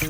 The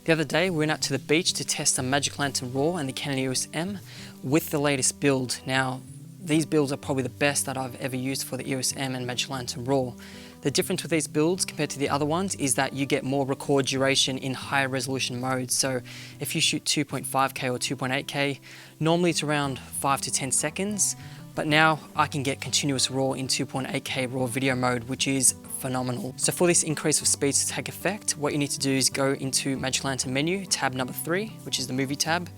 other day we went out to the beach to test the Magic Lantern RAW and the Canon EOS M with the latest build. Now these builds are probably the best that I've ever used for the EOS M and Magic Lantern RAW. The difference with these builds compared to the other ones is that you get more record duration in higher resolution modes. So if you shoot 2.5K or 2.8K, normally it's around 5 to 10 seconds, but now I can get continuous RAW in 2.8K RAW video mode, which is phenomenal. So for this increase of speed to take effect, what you need to do is go into Magic Lantern menu, tab number 3, which is the movie tab,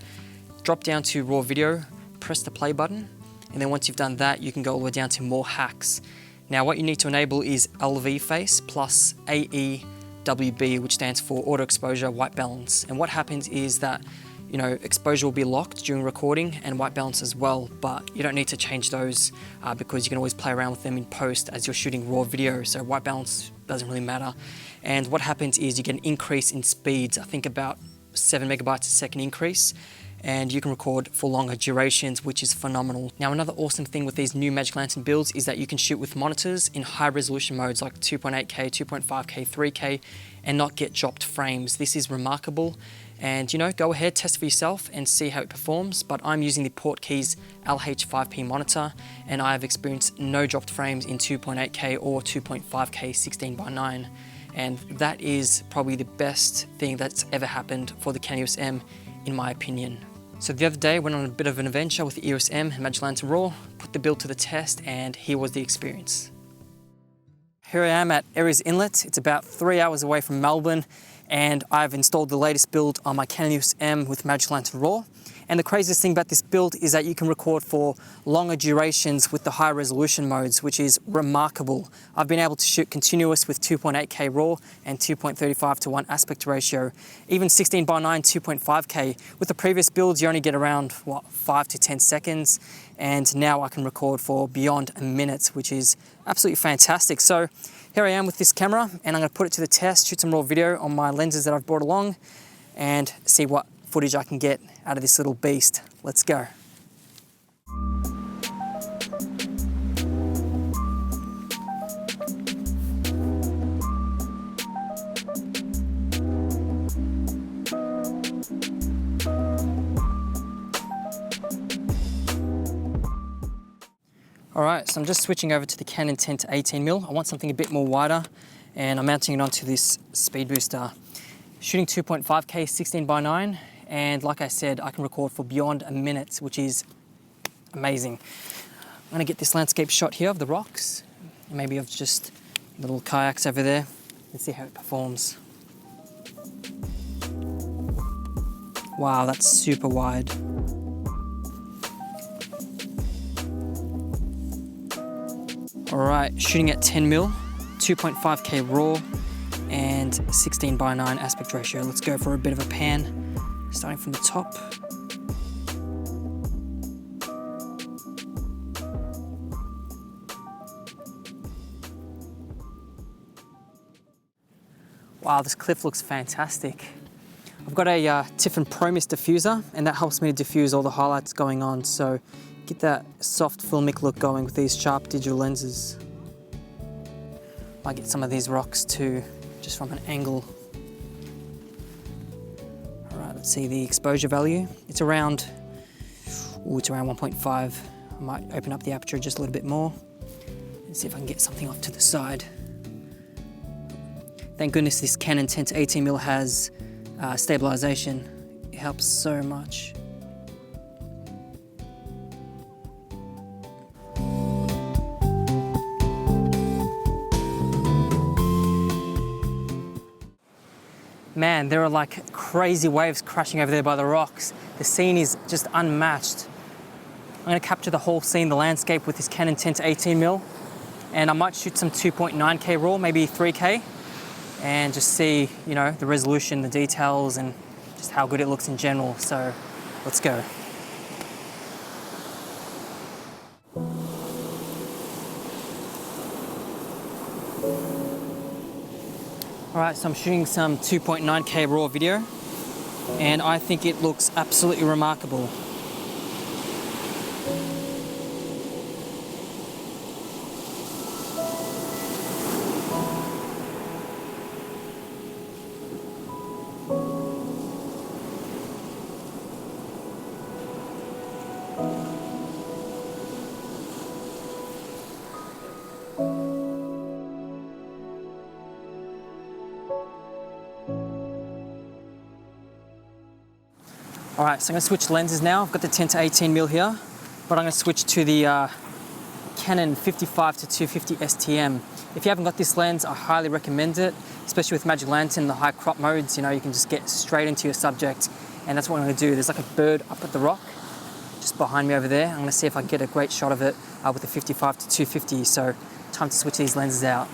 drop down to RAW video, press the play button, and then once you've done that, you can go all the way down to more hacks. Now what you need to enable is LV face plus AEWB, which stands for auto exposure white balance. And what happens is that exposure will be locked during recording and white balance as well, but you don't need to change those because you can always play around with them in post as you're shooting raw video, so white balance doesn't really matter. And what happens is you get an increase in speeds, I think about 7 megabytes a second increase, and you can record for longer durations, which is phenomenal. Now another awesome thing with these new Magic Lantern builds is that you can shoot with monitors in high resolution modes like 2.8K, 2.5K, 3K and not get dropped frames. This is remarkable, and go ahead, test for yourself and see how it performs, but I'm using the Portkeys LH5P monitor and I've experienced no dropped frames in 2.8K or 2.5K 16:9, and that is probably the best thing that's ever happened for the Canon EOS M in my opinion. So the other day I went on a bit of an adventure with the EOS M and Magic Lantern RAW, put the build to the test, and here was the experience. Here I am at Aries Inlet. It's about 3 hours away from Melbourne, and I've installed the latest build on my Canon EOS M with Magic Lantern RAW. And the craziest thing about this build is that you can record for longer durations with the high resolution modes, which is remarkable. I've been able to shoot continuous with 2.8K RAW and 2.35:1 aspect ratio, even 16:9 2.5K. With the previous builds, you only get around 5 to 10 seconds, and now I can record for beyond a minute, which is absolutely fantastic. So here I am with this camera, and I'm going to put it to the test, shoot some raw video on my lenses that I've brought along, and see what footage I can get out of this little beast. Let's go. Alright, so I'm just switching over to the Canon 10 to 18mm. I want something a bit more wider, and I'm mounting it onto this speed booster. Shooting 2.5K 16:9, and like I said, I can record for beyond a minute, which is amazing. I'm gonna get this landscape shot here of the rocks, maybe of just little kayaks over there. Let's see how it performs. Wow, that's super wide. All right, shooting at 10mm, 2.5K RAW, and 16:9 aspect ratio. Let's go for a bit of a pan, starting from the top. Wow, this cliff looks fantastic. I've got a Tiffin Pro Mist diffuser, and that helps me to diffuse all the highlights going on, so get that soft filmic look going with these sharp digital lenses. Might get some of these rocks too, just from an angle. All right, let's see the exposure value. It's around 1.5. I might open up the aperture just a little bit more and see if I can get something off to the side. Thank goodness this Canon 10 to 18mm has stabilization. It helps so much. Man, there are like crazy waves crashing over there by the rocks. The scene is just unmatched. I'm gonna capture the whole scene, the landscape, with this Canon 10 to 18mm, and I might shoot some 2.9K RAW, maybe 3K, and just see, the resolution, the details, and just how good it looks in general. So let's go. All right, so I'm shooting some 2.9K RAW video, and I think it looks absolutely remarkable. All right, so I'm gonna switch lenses now. I've got the 10 to 18mm here, but I'm gonna switch to the Canon 55 to 250 STM. If you haven't got this lens, I highly recommend it, especially with Magic Lantern, the high crop modes. You know, you can just get straight into your subject, and that's what I'm gonna do. There's like a bird up at the rock, just behind me over there. I'm gonna see if I can get a great shot of it with the 55 to 250, so time to switch these lenses out.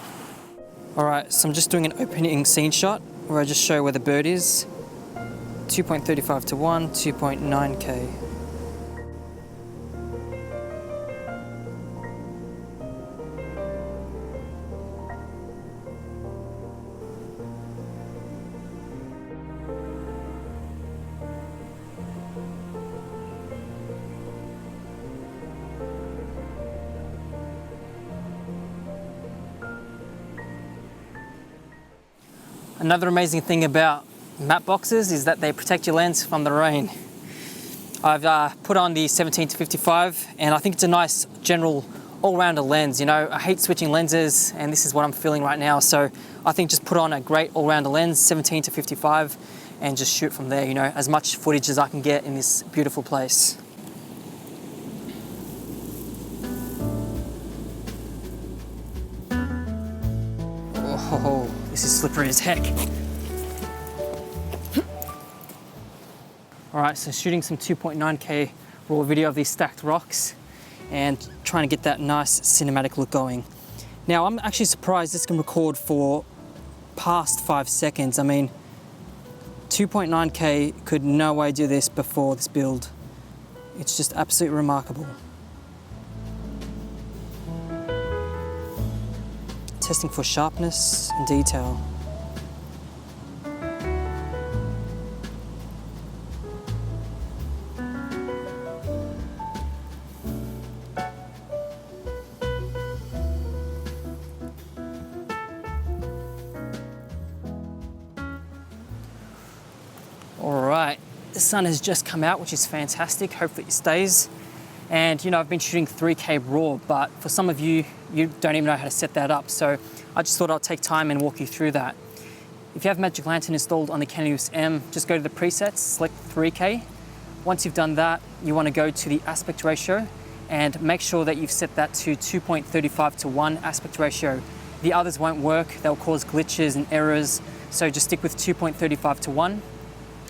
All right, so I'm just doing an opening scene shot where I just show where the bird is. 2.35 to 1, 2.9K. Another amazing thing about matte boxes is that they protect your lens from the rain. I've put on the 17 to 55 and I think it's a nice general all-rounder lens. You know, I hate switching lenses and this is what I'm feeling right now. So I think just put on a great all-rounder lens, 17 to 55, and just shoot from there, you know, as much footage as I can get in this beautiful place. Oh, this is slippery as heck. All right, so shooting some 2.9K raw video of these stacked rocks and trying to get that nice cinematic look going. Now, I'm actually surprised this can record for past 5 seconds. I mean, 2.9K could no way do this before this build. It's just absolutely remarkable. Testing for sharpness and detail. All right, the sun has just come out, which is fantastic. Hopefully it stays. And you know, I've been shooting 3K raw, but for some of you, you don't even know how to set that up. So I just thought I'd take time and walk you through that. If you have Magic Lantern installed on the Canon EOS M, just go to the presets, select 3K. Once you've done that, you want to go to the aspect ratio and make sure that you've set that to 2.35 to 1 aspect ratio. The others won't work, they'll cause glitches and errors. So just stick with 2.35 to 1.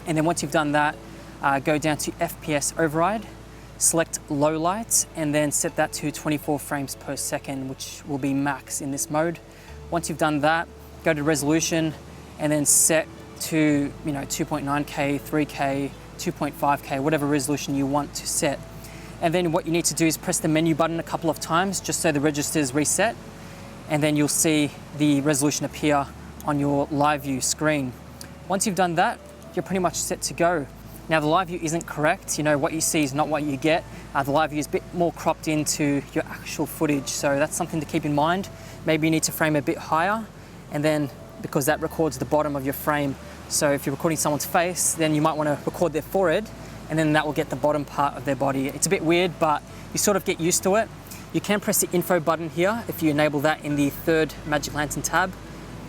And then once you've done that, go down to FPS override, select low light, and then set that to 24 frames per second, which will be max in this mode. Once you've done that, go to resolution and then set to 2.9K, 3K, 2.5K, whatever resolution you want to set. And then what you need to do is press the menu button a couple of times just so the registers reset, and then you'll see the resolution appear on your live view screen. Once you've done that, you're pretty much set to go. Now the live view isn't correct, you know, what you see is not what you get. The live view is a bit more cropped into your actual footage, so that's something to keep in mind. Maybe you need to frame a bit higher, and then because that records the bottom of your frame. So if you're recording someone's face, then you might want to record their forehead, and then that will get the bottom part of their body. It's a bit weird, but you sort of get used to it. You can press the info button here if you enable that in the third Magic Lantern tab.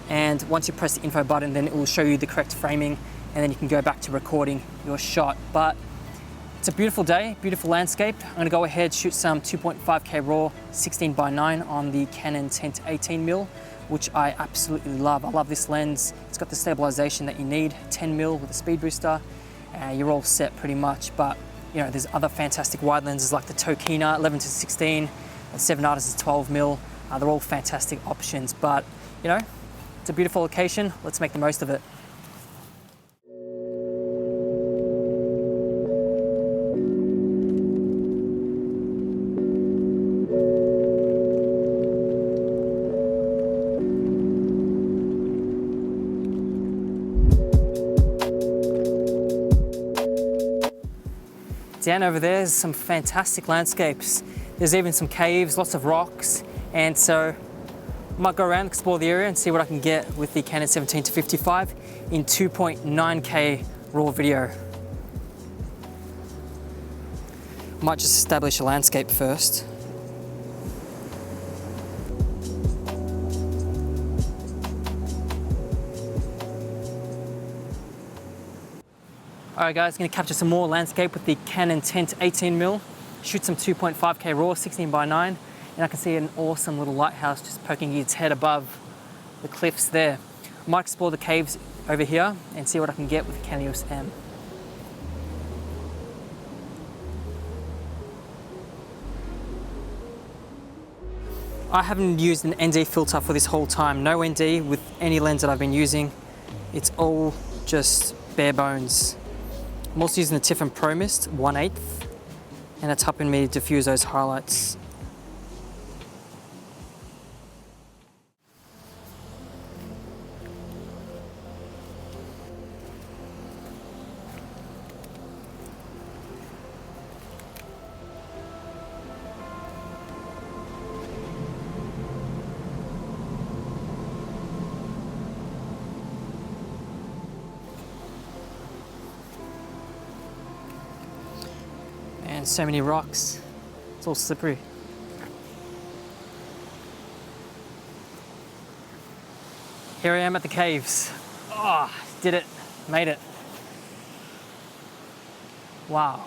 And once you press the info button, then it will show you the correct framing, and then you can go back to recording your shot. But it's a beautiful day, beautiful landscape. I'm gonna go ahead, shoot some 2.5K raw 16:9 on the Canon 10 to 18mm, which I absolutely love. I love this lens. It's got the stabilization that you need, 10mm with a speed booster. You're all set pretty much, but you know, there's other fantastic wide lenses like the Tokina 11 to 16, and 7 Artist is 12mm. They're all fantastic options, but you know, it's a beautiful location. Let's make the most of it. Down over there is some fantastic landscapes. There's even some caves, lots of rocks, and so I might go around, explore the area and see what I can get with the Canon 17 to 55 in 2.9K raw video. Might just establish a landscape first. Alright guys, going to capture some more landscape with the Canon 10 to 18mm, shoot some 2.5K RAW, 16:9, and I can see an awesome little lighthouse just poking its head above the cliffs there. I might explore the caves over here and see what I can get with the Canon EOS M. I haven't used an ND filter for this whole time. No ND with any lens that I've been using. It's all just bare bones. I'm also using the Tiffin Pro Mist 1/8, and it's helping me diffuse those highlights. And so many rocks, it's all slippery. Here I am at the caves. Oh, did it, made it. Wow.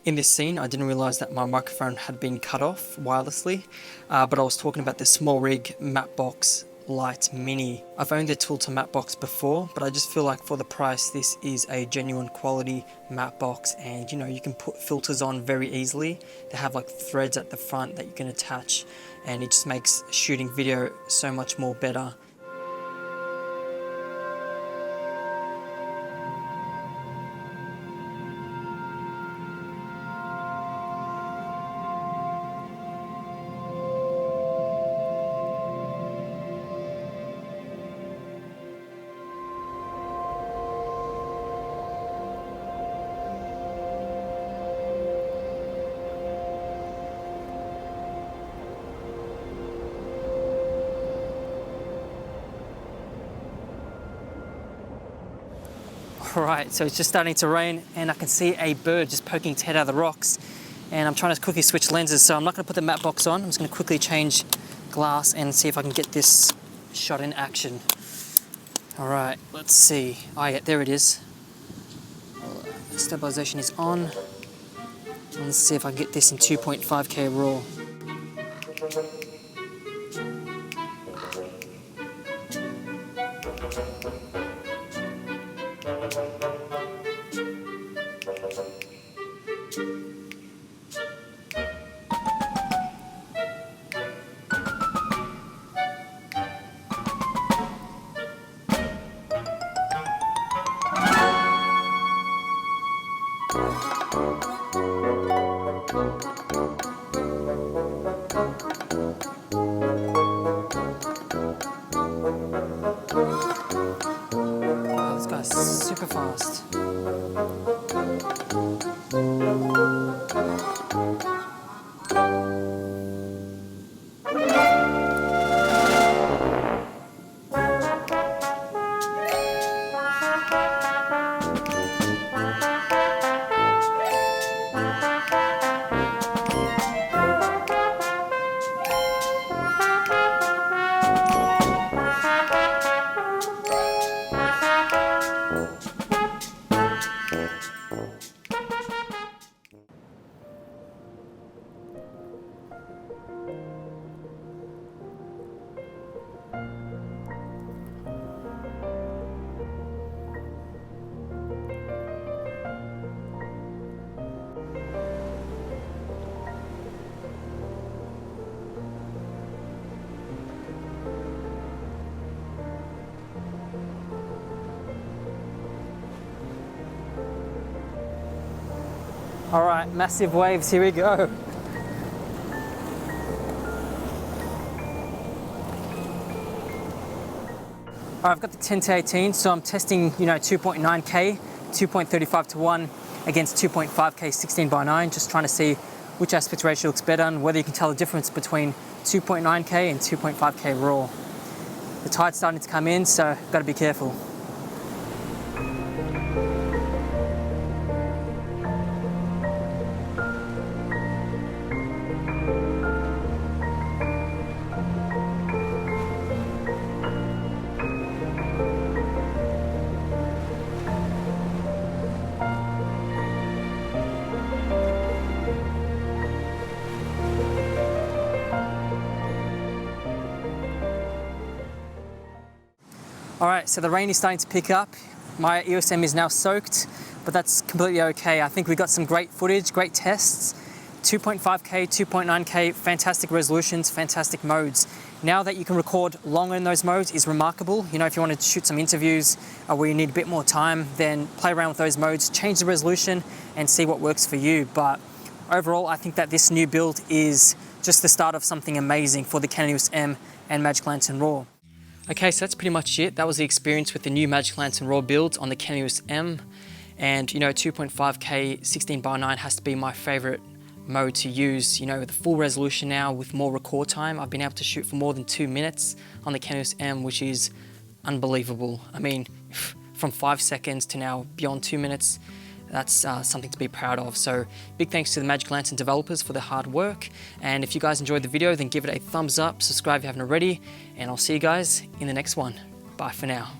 In this scene, I didn't realise that my microphone had been cut off wirelessly, but I was talking about the Small Rig Mattebox Lite Mini. I've owned the Tilta Mattebox before, but I just feel like for the price, this is a genuine quality mattebox, and you know, you can put filters on very easily. They have like threads at the front that you can attach, and it just makes shooting video so much more better. Alright, so it's just starting to rain and I can see a bird just poking its head out of the rocks, and I'm trying to quickly switch lenses, so I'm not going to put the matte box on. I'm just going to quickly change glass and see if I can get this shot in action. Alright, let's see. Oh yeah, there it is. Stabilization is on. And let's see if I can get this in 2.5K RAW. Oh, this guy's super fast. All right, massive waves, here we go. All right, I've got the 10 to 18, so I'm testing, 2.9K, 2.35 to 1, against 2.5K 16:9, just trying to see which aspect ratio looks better and whether you can tell the difference between 2.9K and 2.5K RAW. The tide's starting to come in, so got to be careful. Alright, so the rain is starting to pick up. My EOS M is now soaked, but that's completely okay. I think we got some great footage, great tests. 2.5K, 2.9K, fantastic resolutions, fantastic modes. Now that you can record longer in those modes is remarkable. You know, if you want to shoot some interviews where you need a bit more time, then play around with those modes, change the resolution and see what works for you. But overall, I think that this new build is just the start of something amazing for the Canon EOS M and Magic Lantern RAW. Okay, so that's pretty much it. That was the experience with the new Magic Lantern RAW build on the Canon EOS M. And you know, 2.5K 16:9 has to be my favorite mode to use. You know, with the full resolution now, with more record time, I've been able to shoot for more than 2 minutes on the Canon EOS M, which is unbelievable. I mean, from 5 seconds to now beyond 2 minutes, that's something to be proud of. So big thanks to the Magic Lantern developers for their hard work. And if you guys enjoyed the video, then give it a thumbs up, subscribe if you haven't already, and I'll see you guys in the next one. Bye for now.